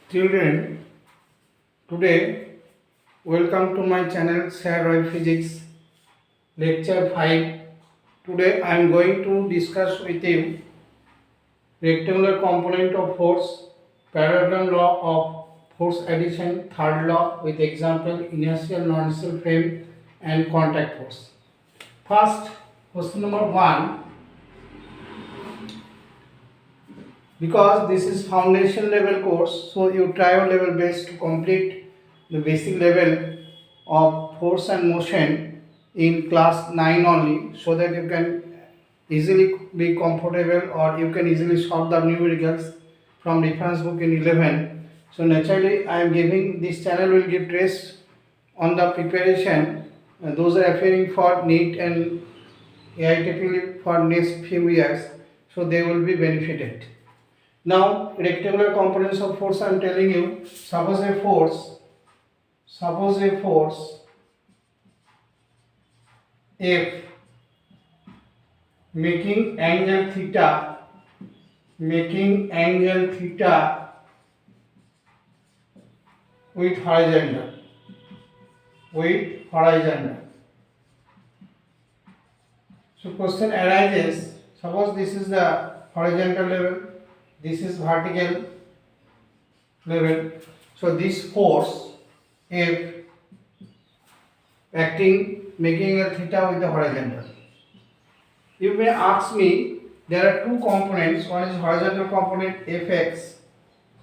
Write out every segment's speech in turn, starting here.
Children, today welcome to my channel Sir Roy Physics Lecture 5. Today I am going to discuss with you rectangular component of force, parallelogram law of force addition, third law with example inertial, non-inertial frame and contact force. First, question number 1. Because this is foundation level course, so you try your level best to complete the basic level of force and motion in class 9 only, so that you can easily be comfortable or you can easily solve the numericals from reference book in 11. So naturally I am giving, this channel will give stress on the preparation, those are appearing for Neet and IITP for next few years, so they will be benefited. Now, rectangular components of force I am telling you. Suppose a force F making angle theta with horizontal. So question arises, suppose this is the horizontal level, this is vertical level. So this force F acting making a theta with the horizontal. You may ask me, there are two components, one is horizontal component Fx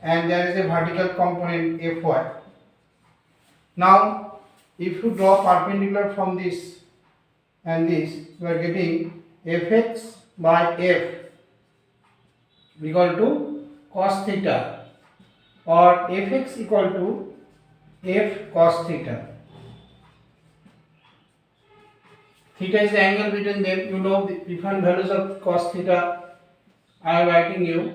and there is a vertical component Fy. Now if you draw perpendicular from this and this, you are getting Fx by F equal to cos theta, or Fx equal to F cos theta. Theta is the angle between them. You know the different values of cos theta. I am writing you.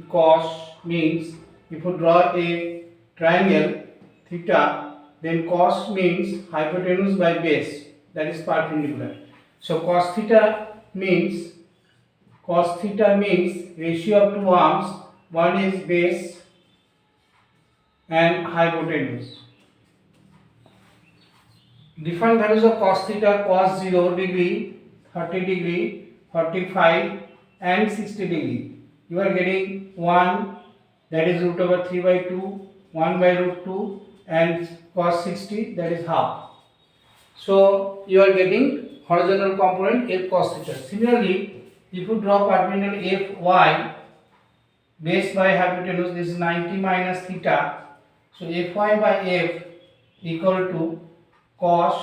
Cos means, if you draw a triangle theta, then cos means hypotenuse by base, that is perpendicular. So cos theta means ratio of two arms, one is base and hypotenuse. Different values of cos theta: cos 0 degree, 30 degree, 45 and 60 degree. You are getting 1, that is root over 3 by 2, 1 by root 2, and cos 60, that is half. So you are getting horizontal component F cos theta. Similarly, if you draw perpendicular Fy base by hypotenuse, this is 90 minus theta. So Fy by F equal to cos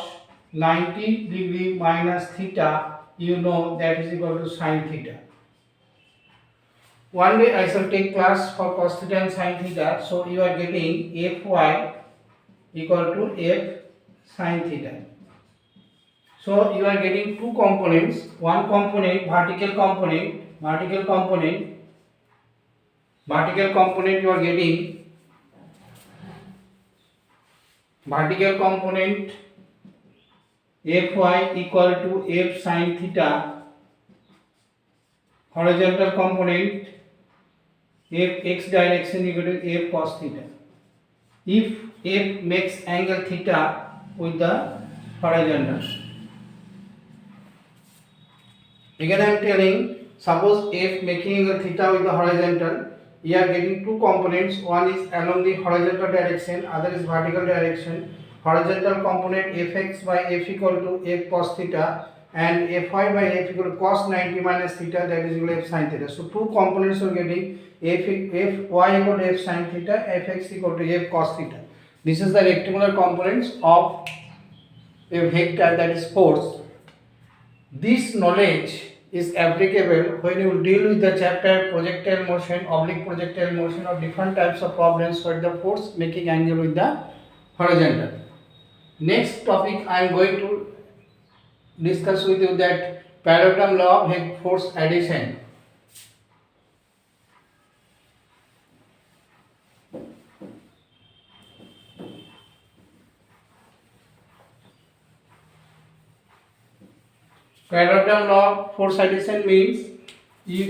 90 degree minus theta, you know that is equal to sin theta. One day I shall take class for cos theta and sin theta, so you are getting Fy equal to F sin theta. So you are getting two components, one component vertical component you are getting vertical component Fy equal to F sin theta, horizontal component F x direction equal to F cos theta. If F makes angle theta with the horizontal. Again I am telling, suppose F making angle theta with the horizontal, we are getting two components, one is along the horizontal direction, other is vertical direction. Horizontal component Fx by F equal to F cos theta and Fy by F equal to cos 90 minus theta, that is equal to F sin theta. So two components are getting Fy equal to F sin theta, Fx equal to F cos theta. This is the rectangular components of a vector, that is force. This knowledge is applicable when you deal with the chapter projectile motion, oblique projectile motion, or different types of problems where the force making angle with the horizontal. Next topic I am going to discuss with you, that parallelogram law of force addition. Parallelogram law of force addition means,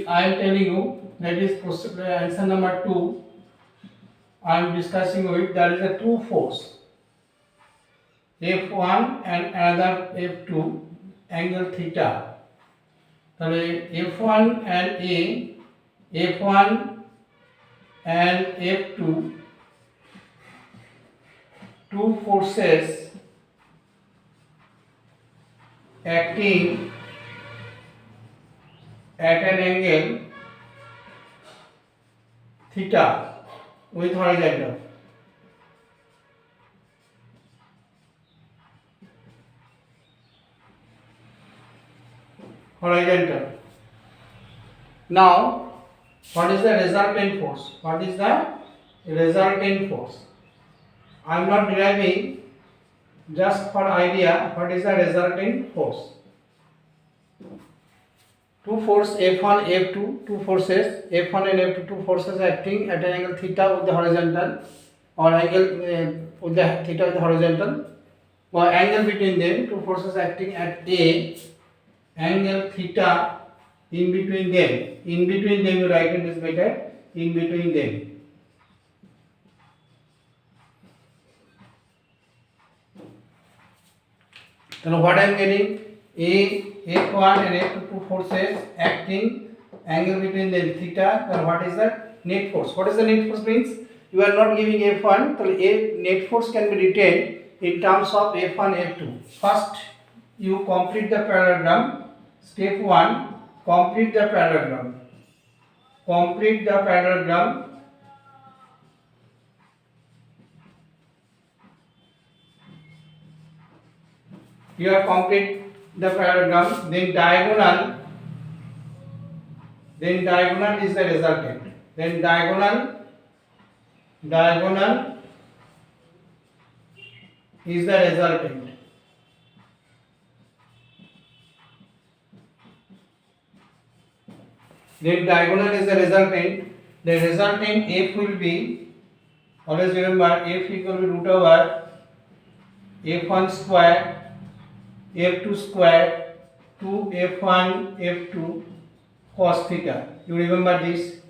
I am telling you, that is answer number 2. I am discussing with, there is a two force F1 and another F2 angle theta. তাহলে F1 and F1 and F2 two forces acting at an angle theta with horizontal. Now, what is the resultant force? What is the resultant force? I am not deriving, just for idea, what is the resultant force? Two forces F1, F2, two forces F1 and F2, two forces acting at an angle theta with the horizontal, or angle with the theta with the horizontal, or angle between them, two forces acting at a angle theta in between them. In between them, you write it is better. In between them. So what I am getting? F1 and F2 two forces acting angle between them theta. Then what is that? Net force. What is the net force means? You are not giving F1, so net force can be retained in terms of F1, F2. First, you complete the parallelogram. Step 1, complete the parallelogram. Complete the parallelogram. You have complete the parallelogram, then diagonal is the resultant. Then diagonal is the resultant. Then diagonal is the resultant. The resultant F will be, always remember, F equal to root over F1 square F2 square 2F1 F2 cos theta. You remember this.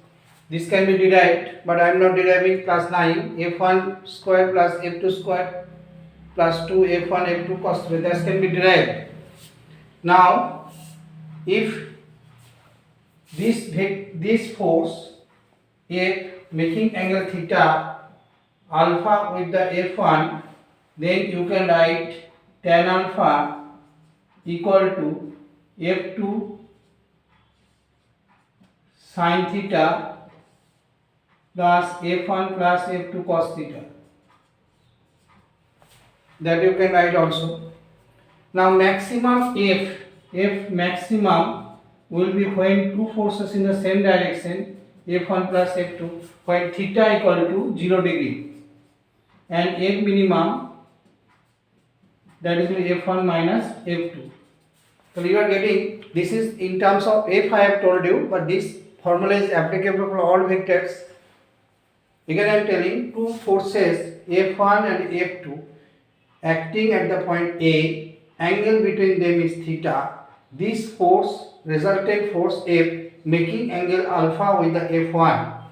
This can be derived, but I am not deriving. Plus 9 F1 square plus F2 square plus 2F1 F2 cos theta. That can be derived. Now, if this force F making angle theta alpha with the F1, then you can write tan alpha equal to F2 sin theta plus F1 plus F2 cos theta. That you can write also. Now maximum F maximum will be when two forces in the same direction, F1 plus F2, when theta equal to 0 degree, and F minimum, that is F1 minus F2. So you are getting, this is in terms of F I have told you, but this formula is applicable for all vectors. Again I am telling, two forces F1 and F2 acting at the point A, angle between them is theta. This force, resultant force F, making angle alpha with the F1.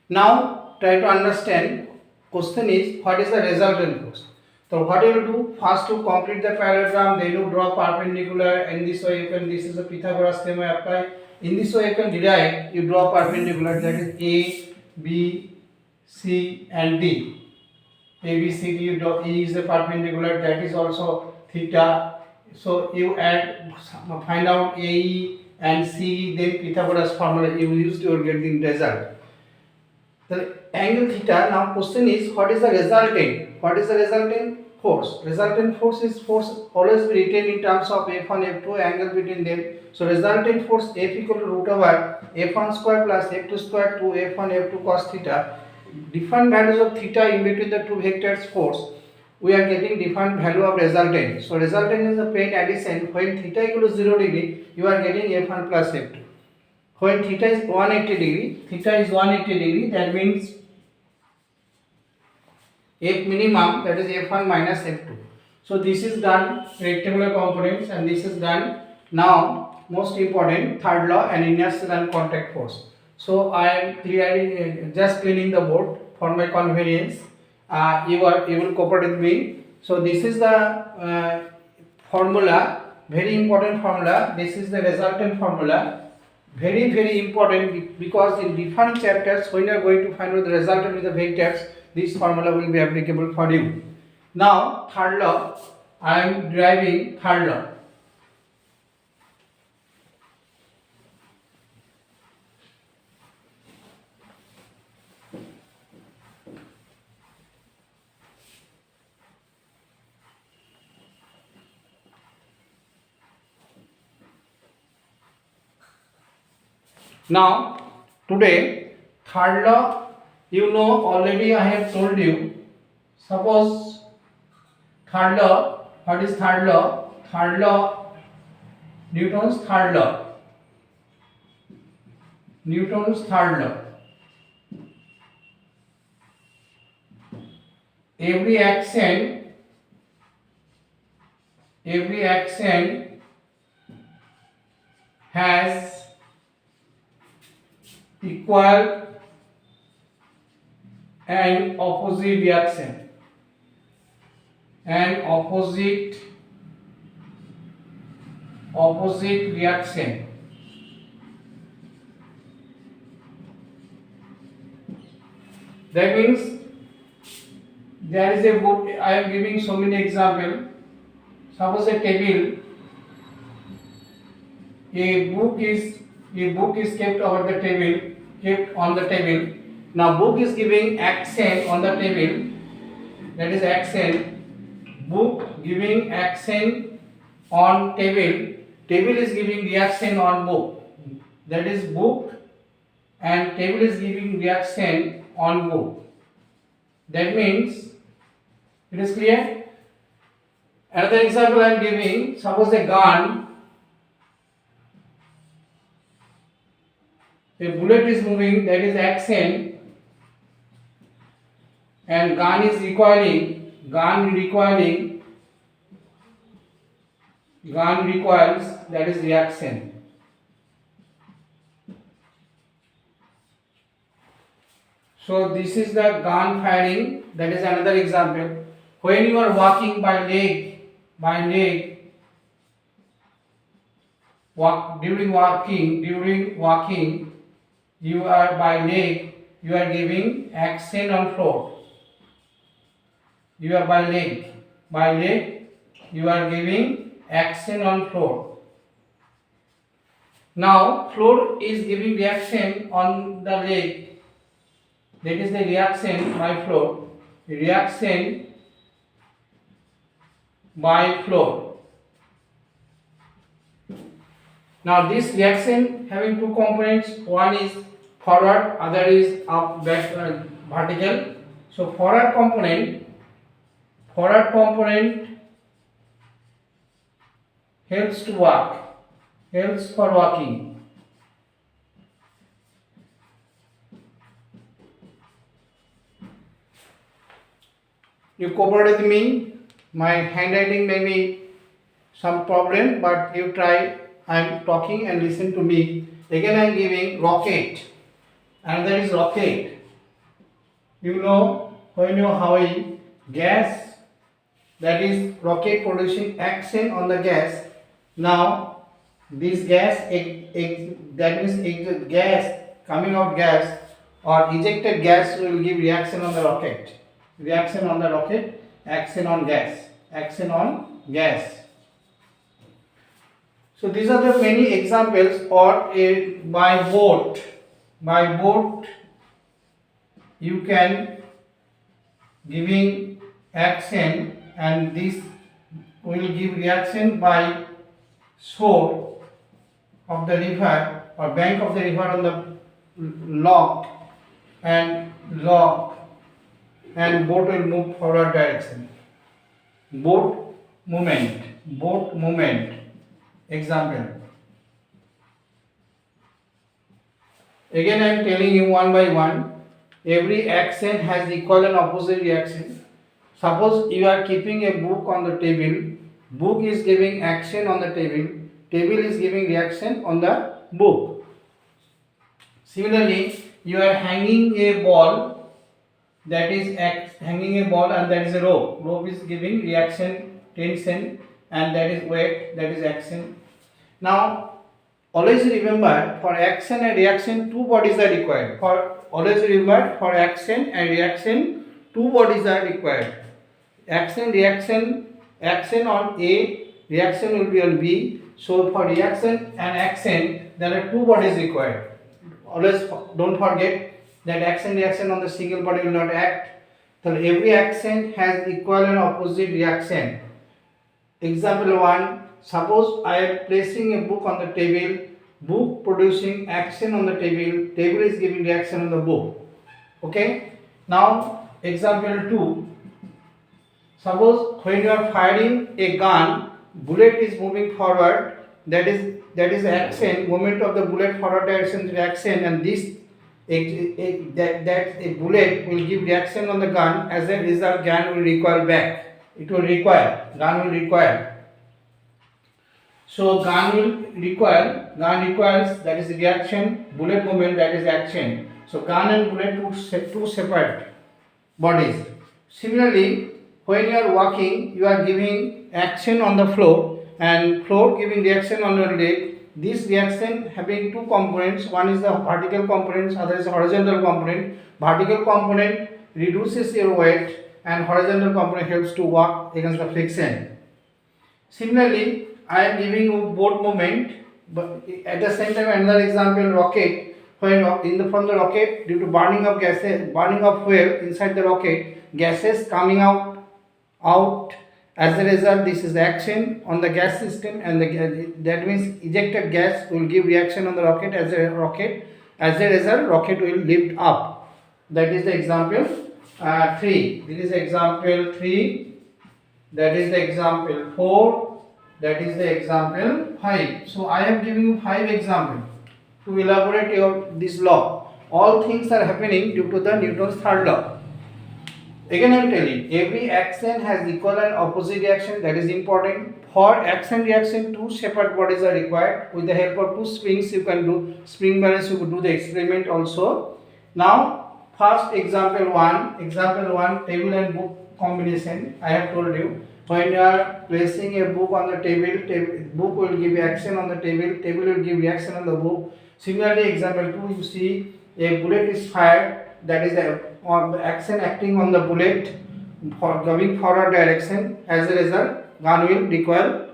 Now try to understand, question is, what is the resultant force? So what you will do, first to complete the parallelogram, then you draw perpendicular. In this way you can, this is a Pythagoras theorem apply. In this way you can derive, you draw perpendicular, that is A, B, C and D. A, B, C, D, you draw, E is the perpendicular, that is also theta. So you add, find out AE and CE, then Pythagoras formula you used, you will get the result. The angle theta. Now question is, what is the resultant? What is the resultant force? Resultant force is force always be written in terms of F1 F2 angle between them. So resultant force F equal to root over F1 square plus F2 square to F1 F2 cos theta. Different values of theta in between the two vectors force, we are getting different value of resultant. So resultant is a plane addition. When theta equal to 0 degree, you are getting F1 plus F2. When theta is 180 degree, that means F minimum, that is F1 minus F2. So this is done, rectangular components, and this is done. Now most important, third law, and inertial and contact force. So I am clearing, just cleaning the board for my convenience. You will cooperate with me. So this is the formula, very important formula. This is the resultant formula, very important, because in different chapters when you are going to find out the resultant with the vectors, this formula will be applicable for you. Now third law, I am deriving third law. Now today third law, you know already, I have told you. Suppose third law, what is third law? Third law, Newton's third law. Newton's third law. Every action has equal and opposite reaction. And opposite reaction. That means there is a book. I am giving so many examples. Suppose a table. A book is kept over the table, kept on the table. Now book is giving action on the table. That is action. Book giving action on table. Table is giving reaction on book. That is book, and table is giving reaction on book. That means it is clear. Another example I am giving. Suppose a gun. A bullet is moving, that is action, and gun recoils, that is reaction. So this is the gun firing, that is another example. When you are walking by leg, during walking, you are by leg, you are giving action on floor. You are by leg, you are giving action on floor. Now floor is giving reaction on the leg. That is the reaction by floor. Reaction by floor. Now this reaction having two components. One is forward, other is up, back, vertical. So forward component helps to walk, helps for walking. You cooperate with me. My handwriting may be some problem, but you try. I am talking and listen to me. Again I am giving rocket. Another is rocket. You know, when you have a gas, that is rocket producing action on the gas. Now this gas, that means gas, coming out gas or ejected gas will give reaction on the rocket. Reaction on the rocket, action on gas, action on gas. So these are the many examples. Or by boat you can giving action, and this will give reaction by shore of the river or bank of the river on the log, and boat will move forward direction. Boat movement. Example. Again I am telling you one by one. Every action has equal and opposite reaction. Suppose you are keeping a book on the table. Book is giving action on the table. Table is giving reaction on the book. Similarly, you are hanging a ball, that is hanging a ball, and that is a rope. Rope is giving reaction, tension, and that is weight, that is action. Now, always remember, for action and reaction, two bodies are required. Always remember, for action and reaction, two bodies are required. Action on A, reaction will be on B. So for reaction and action, there are two bodies required. Always don't forget that action reaction on the single body will not act. So every action has equal and opposite reaction. Example 1, suppose I am placing a book on the table, book producing action on the table, table is giving reaction on the book. Okay. Now example 2, suppose when you are firing a gun, bullet is moving forward, that is action, movement of the bullet forward direction reaction, and this that a bullet will give reaction on the gun. As a result, gun will recoil back. Gun will recoil. So gun recoils, that is reaction, bullet movement, that is action. So gun and bullet two separate bodies. Similarly, when you are walking, you are giving action on the floor, and floor giving reaction on your leg. This reaction having two components, one is the vertical component, other is the horizontal component. Vertical component reduces your weight, and horizontal component helps to walk against the friction. Similarly, I am giving you boat movement, but at the same time another example, rocket. When from the rocket, due to burning of fuel inside the rocket, gases coming out. As a result, this is the action on the gas system, and that means ejected gas will give reaction on the rocket. As a result, rocket will lift up. That is the example 3. This is example 3. That is the example 4. That is the example 5. So I have given you 5 examples to elaborate this law. All things are happening due to the Newton's third law. Again I am telling, every action has equal and opposite reaction, that is important. For action reaction, two separate bodies are required. With the help of two springs, you can do spring balance, you could do the experiment also. Now, first example 1, table and book combination. I have told you, when you are placing a book on the table, book will give action on the table will give reaction on the book. Similarly, example 2, you see a bullet is fired, that is the action acting on the bullet for going forward direction. As a result, gun will recoil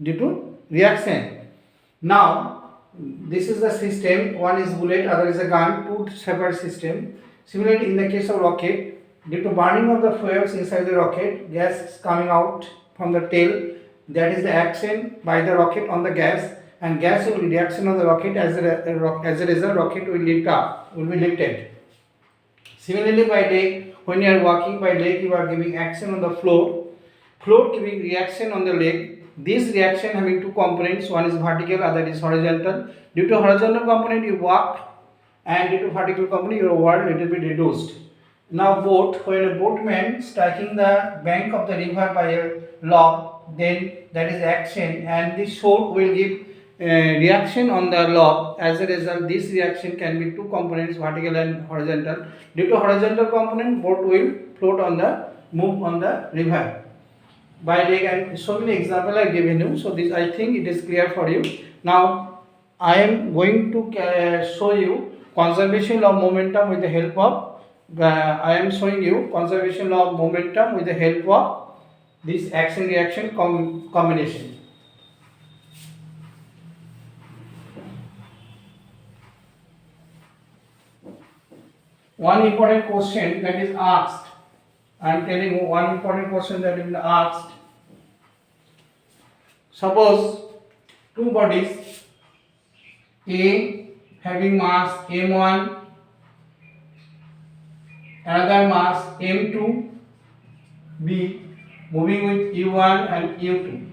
due to reaction. Now, this is the system. One is bullet, other is a gun. Two separate system. Similarly, in the case of rocket, due to burning of the fuels inside the rocket, gas is coming out from the tail. That is the action by the rocket on the gas, and gas will reaction on the rocket. As a result, rocket will be lifted. Similarly, by leg, when you are walking by leg, you are giving action on the floor giving reaction on the leg. This reaction having two components, one is vertical, other is horizontal. Due to horizontal component, you walk, and due to vertical component, your work little bit reduced. Now boat, when a boatman striking the bank of the river by a log, then that is action, and this shore will give reaction on the log. As a result, this reaction can be two components, vertical and horizontal. Due to horizontal component, boat will move on the river by leg, and so many examples I given you. So this, I think it is clear for you. Now I am going to show you conservation of momentum with the help of I am showing you conservation of momentum with the help of this action reaction combination. One important question that is asked, I am telling you one important question that is asked. Suppose two bodies, A having mass m1, another mass m2, B moving with u1 and u2.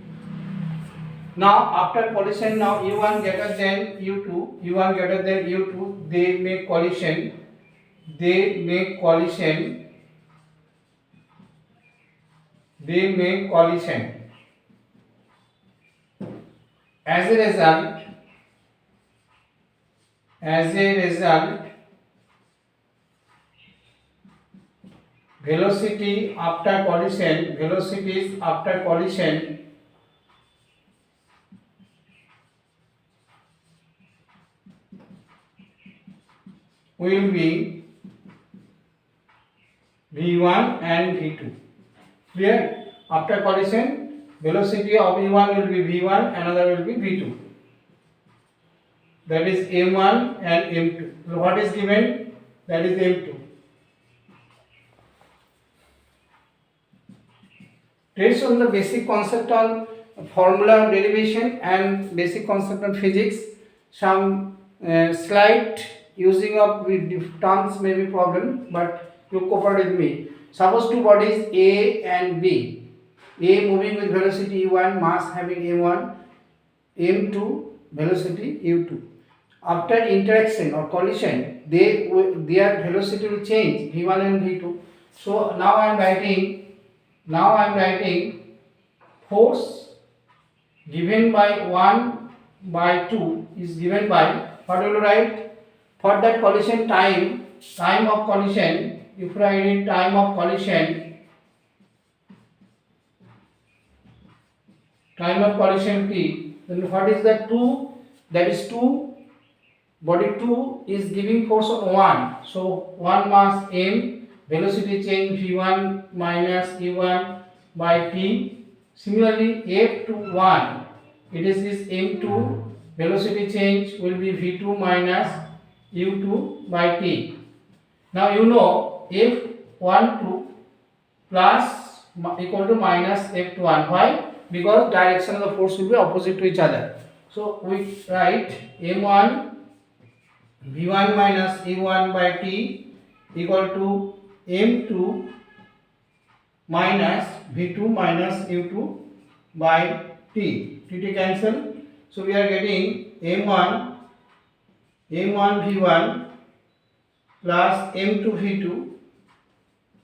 Now after collision, now u1 greater than u2, they make collision. As a result, As a result, velocities after collision will be v1 and v2. Clear? After collision, velocity of v1 will be v1, another will be v2. That is m1 and m2. So what is given? That is m2. Based on the basic concept on formula derivation and basic concept on physics, some slight using of with terms may be problem, but you cooperate with me. Suppose two bodies A and B. A moving with velocity u1, mass having m1, m2 velocity u2. After interaction or collision, their velocity will change v1 and v2. So now I am writing force given by 1 by 2 is given by, what will you write? For that collision time of collision, if I write time of collision t, then what is the 2? That is 2, body 2 is giving force on 1. So 1 mass m, velocity change v1 minus u1 by t. Similarly, f21, it is this m2, velocity change will be v2 minus u2 by t. Now you know f12 plus equal to minus f21. Why? Because direction of the force will be opposite to each other. So we write m1 v1 minus u1 by t equal to m2 minus v2 minus u2 by t. T cancel. So we are getting m1 v1 plus m2 v2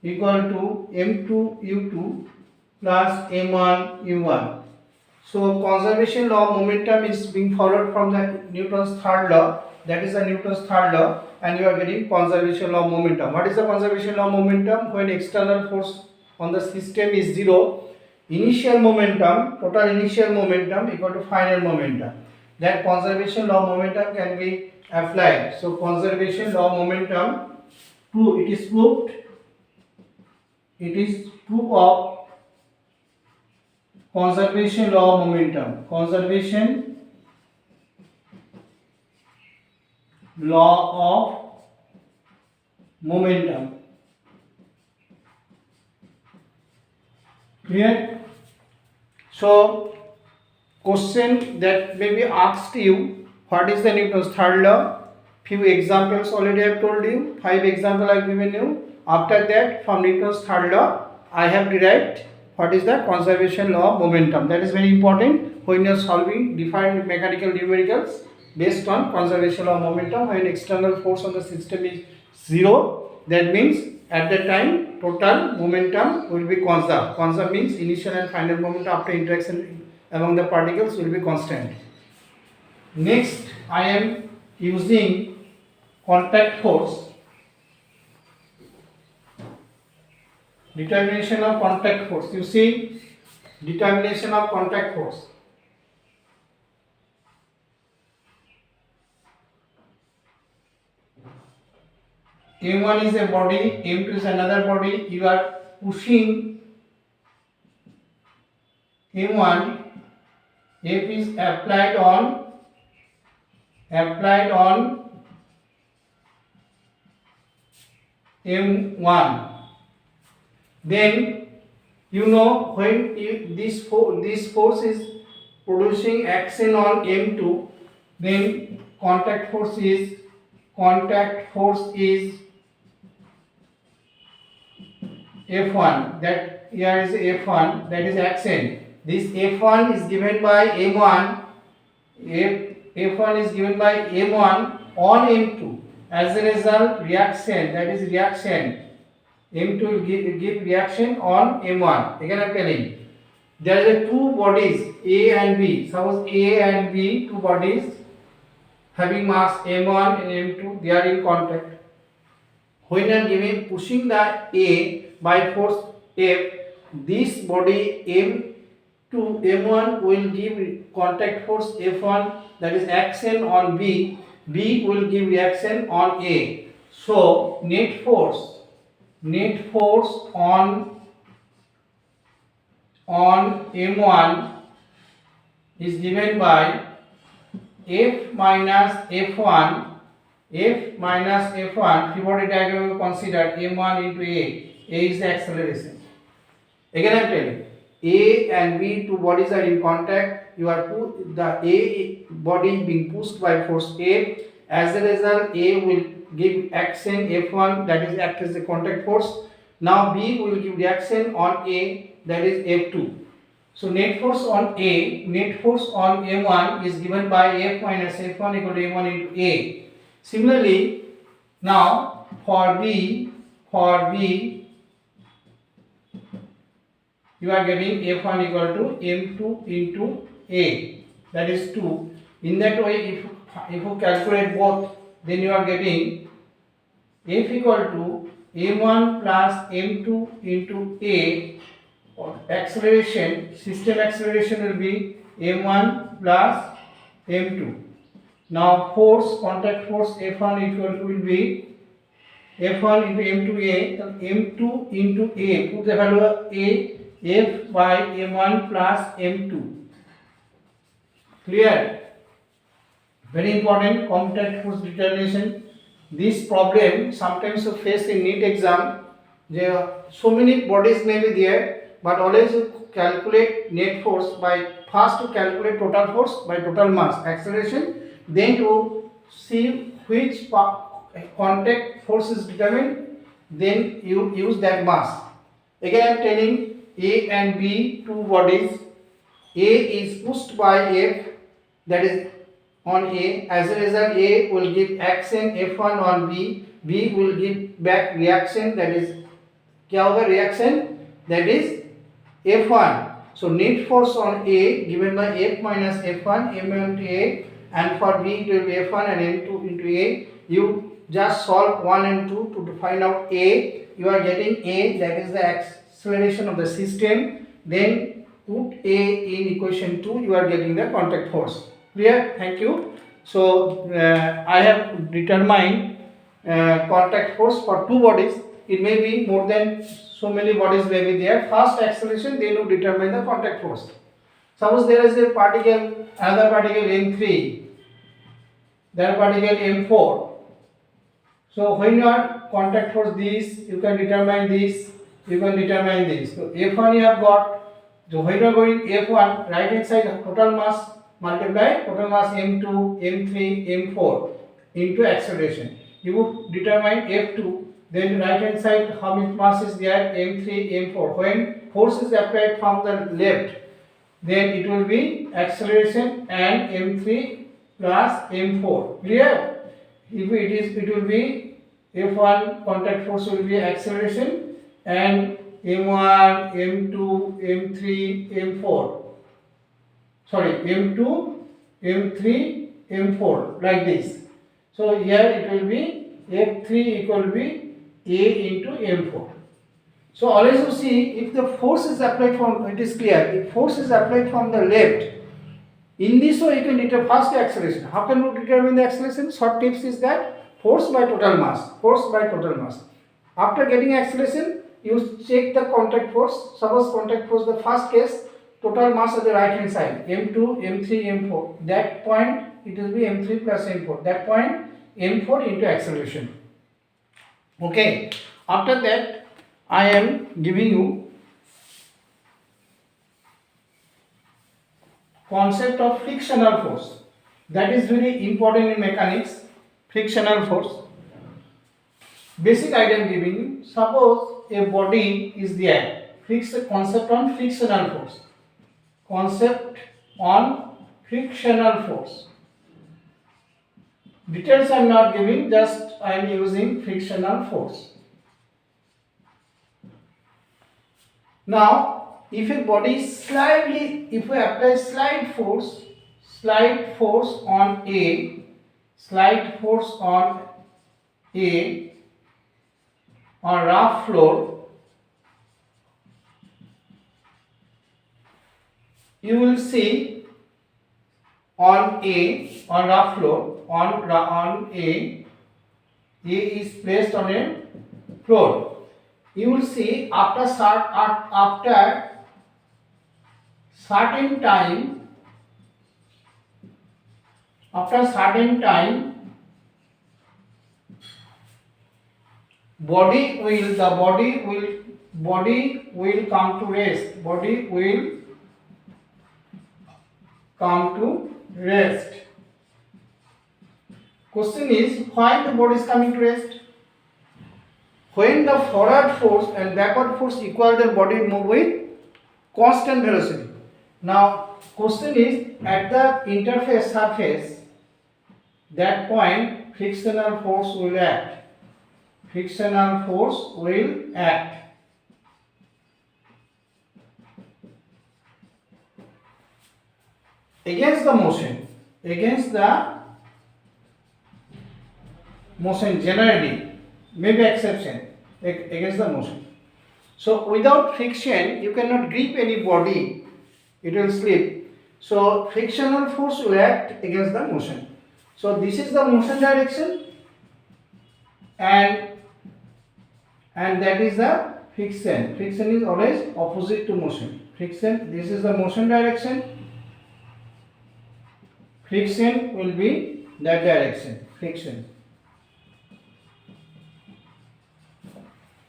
equal to m2 u2 plus m1 u1. So conservation law of momentum is being followed from the Newton's third law. That is the Newton's third law, and you are getting conservation law of momentum. What is the conservation law of momentum? When external force on the system is zero, initial momentum, total initial momentum equal to final momentum. That conservation law of momentum can be applied. So conservation law of momentum, it is proved. It is proof of conservation law of momentum. Conservation law of momentum. Clear? So question that may be asked you, what is the Newton's third law? Few examples already I have told you, 5 examples I have given you. After that, from Newton's third law, I have derived what is the conservation law of momentum. That is very important when you are solving defined mechanical numericals based on conservation law of momentum. When external force on the system is zero, that means at that time total momentum will be conserved. Conserved means initial and final momentum after interaction among the particles will be constant. Next, I am using contact force. Determination of contact force. You see, determination of contact force. M1 is a body, M2 is another body. You are pushing M1, F is applied on M1. Then you know when this force is producing action on M2, then contact force is F1. That here is F1, that is action. This F1 is given by M1. F1 is given by M1 on M2. As a result, reaction, that is reaction. M2 will give reaction on M1. Again I am telling, there are two bodies A and B. Suppose A and B, two bodies having mass m1 and m2, they are in contact. When you are giving pushing the A by force F, this body M2 M1 will give contact force F1, that is action on B. B will give reaction on A. So net force on M1 is given by F minus F1. F minus F1, free body diagram we consider M1 into A. A is the acceleration. Again I am telling, A and B, two bodies are in contact. You are the A body being pushed by force F. As a result, A will give action F1, that is act as the contact force. Now B will give reaction on A, that is F2. So net force on M1 is given by F minus F1 equal to M1 into A. Similarly, now for B you are getting F1 equal to M2 into A, that is 2. In that way, if you calculate both, then you are getting F equal to M1 plus M2 into A. Acceleration, system acceleration will be M1 plus M2. Now force, contact force F1 equal to will be F1 into M2A, M2 into A, put the value of A, F by M1 plus M2. Clear? Very important, contact force determination. This problem sometimes you face in Neet exam. There are so many bodies may be there, but always you calculate net force by first to calculate total force by total mass acceleration, then to see which contact force is determined, then you use that mass. Again I am telling, A and B, two bodies. A is pushed by F, that is on A. As a result, A will give action F1 on B. B will give back reaction, that is क्या होगा reaction, that is F1. So net force on A given by F minus F1, M1 into A, and for B it will be F1 and M2 into A. You just solve 1 and 2 to find out A. You are getting A, that is the acceleration of the system. Then put A in equation 2, you are getting the contact force. Clear? Thank you. So I have determined contact force for two bodies. It may be more than so many bodies may be there. First acceleration, then you determine the contact force. Suppose there is a particle, another particle M3, that particle M4. So when you are contact force this, you can determine this, you can determine this. So F1 you have got. So when you are going F1, right hand side total mass multiply total mass M2, M3, M4 into acceleration. You would determine F2. Then right hand side how much mass is there, M3, M4. When force is applied from the left, then it will be acceleration and M3 plus M4. Clear? If it is, it will be F1 contact force will be acceleration and M1, M2, M3, M4. Sorry, M2, M3, M4 like this. So here it will be F3 equal to be A into M4. So always you see, if the force is applied from, it is clear, if force is applied from the left, in this way you can determine first the acceleration. How can you determine the acceleration? Short tips is that force by total mass, force by total mass. After getting acceleration, you check the contact force. Suppose contact force, the first case, total mass at the right hand side, M2, M3, M4. That point it will be M3 plus M4. That point M4 into acceleration. Okay, after that I am giving you concept of frictional force. That is very important in mechanics. Frictional force. Basic idea I am giving you. Suppose a body is there. Fix the concept on frictional force. Concept on frictional force. Details I am not giving, just I am using frictional force. Now, if a body slightly, if we apply slight force on A, slight force on a on rough floor, you will see on rough floor, on a is placed on a floor. You will see after certain time, body will come to rest. Body will come to rest. Question is, why the body is coming to rest? When the forward force and backward force equal, the body move with constant velocity. Now question is, at the interface surface, that point frictional force will act. Frictional force will act. Against the motion generally, maybe exception, against the motion. So without friction you cannot grip any body, it will slip. So frictional force will act against the motion. So this is the motion direction, and that is the friction. Friction is always opposite to motion. Friction, this is the motion direction, friction will be that direction.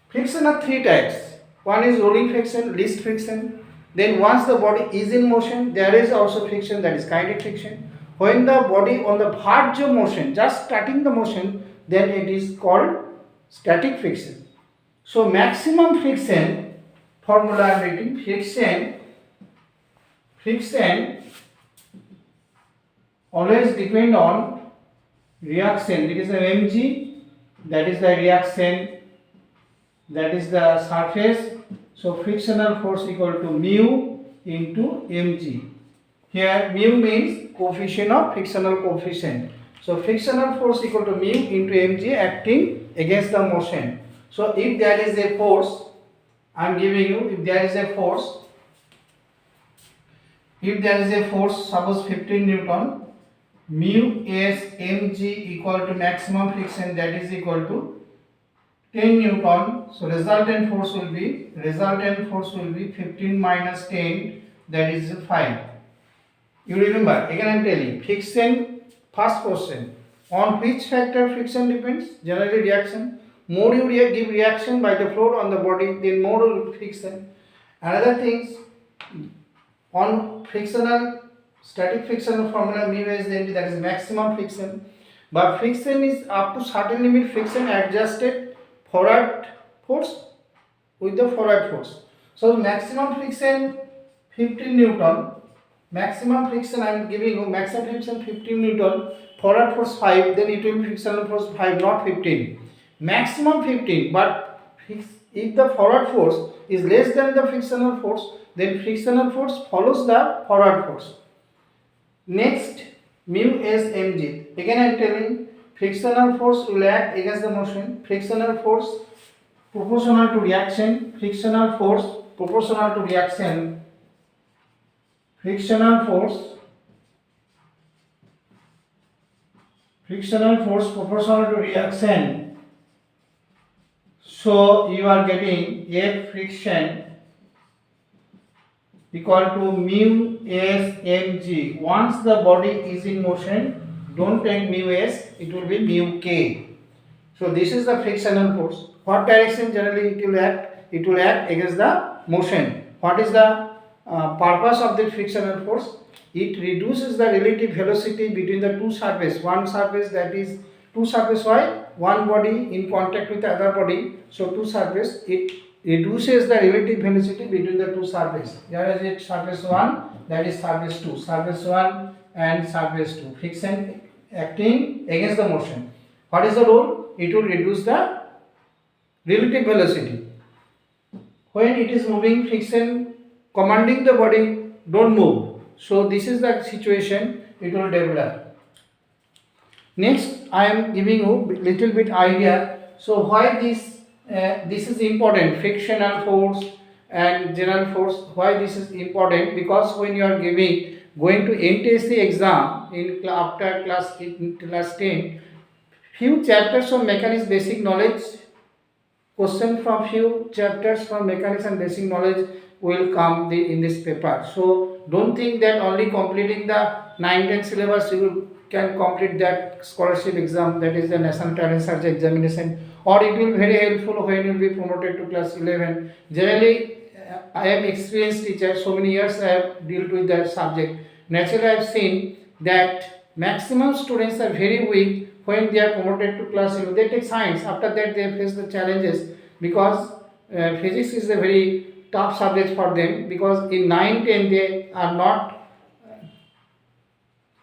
Friction are three types. One is rolling friction, least friction. Then once the body is in motion, there is also friction, that is kinetic friction. When the body on the verge of motion, just starting the motion, then it is called static friction. So maximum friction formula I am writing. Friction always depend on reaction. It is the mg, that is the reaction, that is the surface. So frictional force equal to mu into mg. Here mu means coefficient of frictional coefficient. So frictional force equal to mu into mg acting against the motion. So if there is a force, I am giving you, if there is a force, suppose 15 Newton, mu s mg equal to maximum friction, that is equal to 10 Newton. So resultant force will be 15 minus 10, that is 5. You remember, again I am telling, friction, first question, on which factor friction depends? Generally reaction. More you give reaction by the flow on the body, then more will friction. Another things, on static frictional formula mu is mg, that is maximum friction. But friction is up to certain limit, friction adjusted forward force with the forward force. So maximum friction 15 Newton. Maximum friction I am giving you, maximum friction 15 Newton, forward force 5, then it will be frictional force 5, not 15. Maximum 15, but if the forward force is less than the frictional force, then frictional force follows the forward force. Next, mu s mg. Again I am telling, frictional force will act against the motion. Frictional force proportional to reaction. Frictional force proportional to reaction. Frictional force proportional to reaction. So you are getting F friction equal to mu s mg. Once the body is in motion, don't take mu s, it will be mu k. So this is the frictional force. What direction generally it will act? It will act against the motion. What is the purpose of the frictional force? It reduces the relative velocity between the two surfaces. One surface, that is two surface y, one body in contact with the other body. So two surface, it reduces the relative velocity between the two surfaces. Here is it surface 1, that is surface 2. Surface 1 and surface 2. Friction acting against the motion. What is the role? It will reduce the relative velocity. When it is moving, friction commanding the body, don't move. So this is the situation it will develop. Next, I am giving you little bit idea. So why this is important, frictional force and general force. Why this is important? Because when you are going to NTSC exam after class 10, few chapters of mechanics basic knowledge, question from few chapters from mechanics and basic knowledge will come in this paper. So don't think that only completing the 9-10 syllabus you can complete that scholarship exam, that is the national talent search examination, or it will be very helpful when you will be promoted to class 11. Generally, I am experienced teacher, so many years I have dealt with that subject. Naturally, I have seen that maximum students are very weak when they are promoted to class 11. They take science, after that they face the challenges, because physics is a very tough subject for them, because in 9-10 they are not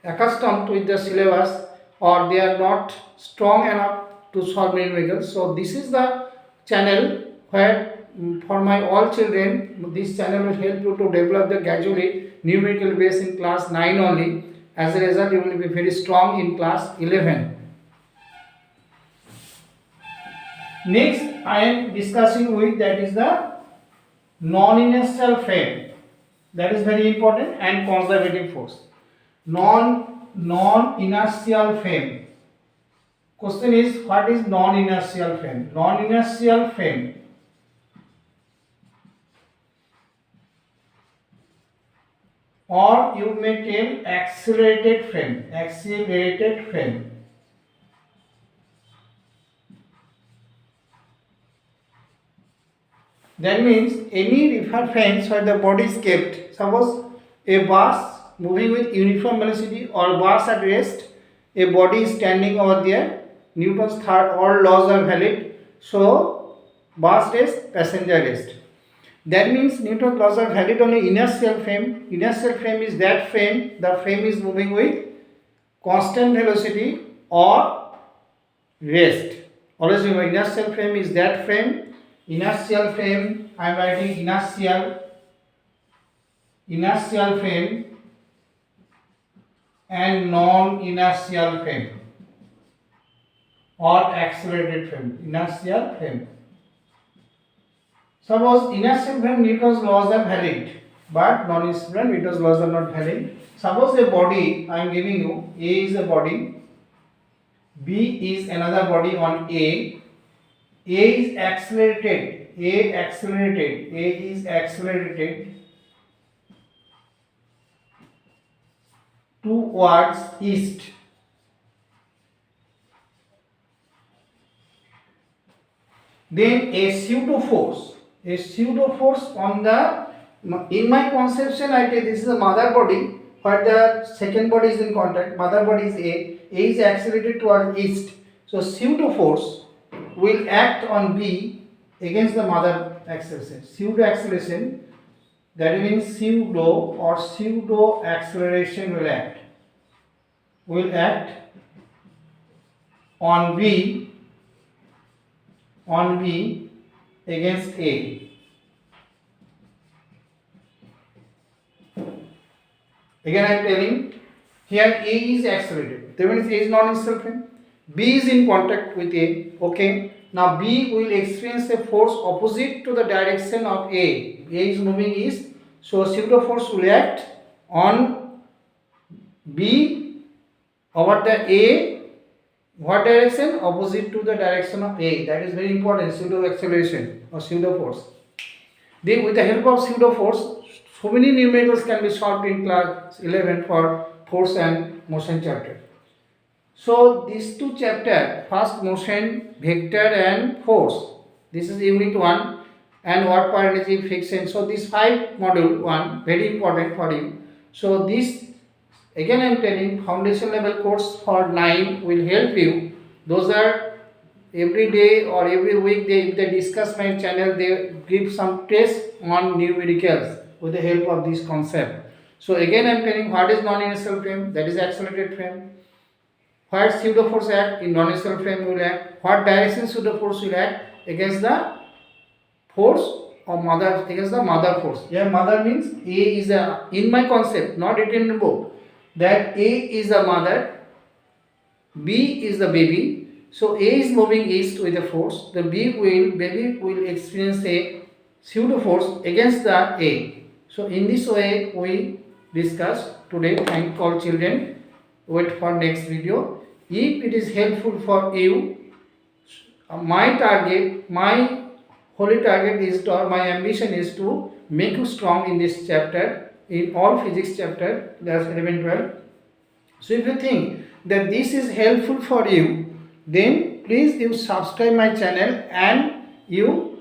accustomed with the syllabus, or they are not strong enough to solve numericals. So this is the channel where for my all children, this channel will help you to develop the gradually numerical base in class 9 only. As a result, you will be very strong in class 11. Next, I am discussing with, that is the non-inertial frame. That is very important, and conservative force. Non-inertial frame. Question is, what is non-inertial frame? Non-inertial frame, or you may tell accelerated frame. Accelerated frame. That means any reference where the body is kept. Suppose a bus moving with uniform velocity, or bus at rest, a body is standing over there. Newton's third all laws are valid. So bus rest, passenger rest. That means Newton's laws are valid only inertial frame. Inertial frame is that frame, the frame is moving with constant velocity or rest. Always remember, inertial frame is that frame. Inertial frame, I am writing inertial frame and non-inertial frame, or accelerated frame. Inertial frame. Suppose inertial frame, Newton's laws are valid, but non-inertial frame, Newton's laws are not valid. Suppose a body, I am giving you, A is a body, B is another body on A. A is accelerated. A is accelerated towards east. Then a pseudo force on the, in my conception I take this is a mother body, but the second body is in contact. Mother body is A is accelerated towards east. So pseudo force will act on B against the mother acceleration. Pseudo acceleration, that means pseudo acceleration will act on B against A. Again I am telling, here A is accelerated, that means A is non-inertial frame. B is in contact with A. Okay. Now B will experience a force opposite to the direction of A. A is moving east, so pseudo force will act on B over the A. What direction? Opposite to the direction of A. That is very important. Pseudo acceleration or pseudo force. Then with the help of pseudo force, so many numericals can be solved in class 11 for force and motion chapter. So these two chapters, first motion, vector and force, this is unit 1, and work per energy, friction. So this 5 module 1 very important for you. So this, again I am telling, foundation level course for 9 will help you. Those are every day or every week if they discuss my channel, they give some test on numericals with the help of this concept. So again I am telling, what is non-inertial frame? That is accelerated frame. Where pseudo force act? In non-inertial frame will act. What direction pseudo force will act? Against the force or mother, against the mother force. Here mother means A is a, in my concept, not written in the book, that A is the mother B is the baby. So A is moving east with a force. The baby will experience a pseudo force against the A. So in this way we discuss today. Thank all children. Wait for next video. If it is helpful for you, my holy target is to, or my ambition is to make you strong in this chapter, in all physics chapter, class 11, 12. So if you think that this is helpful for you, then please you subscribe my channel and you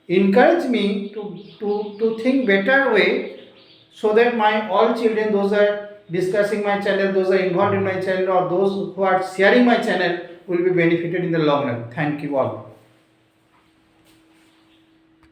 encourage me to think better way, so that my all children, those are discussing my channel, those are involved in my channel, or those who are sharing my channel will be benefited in the long run. Thank you all.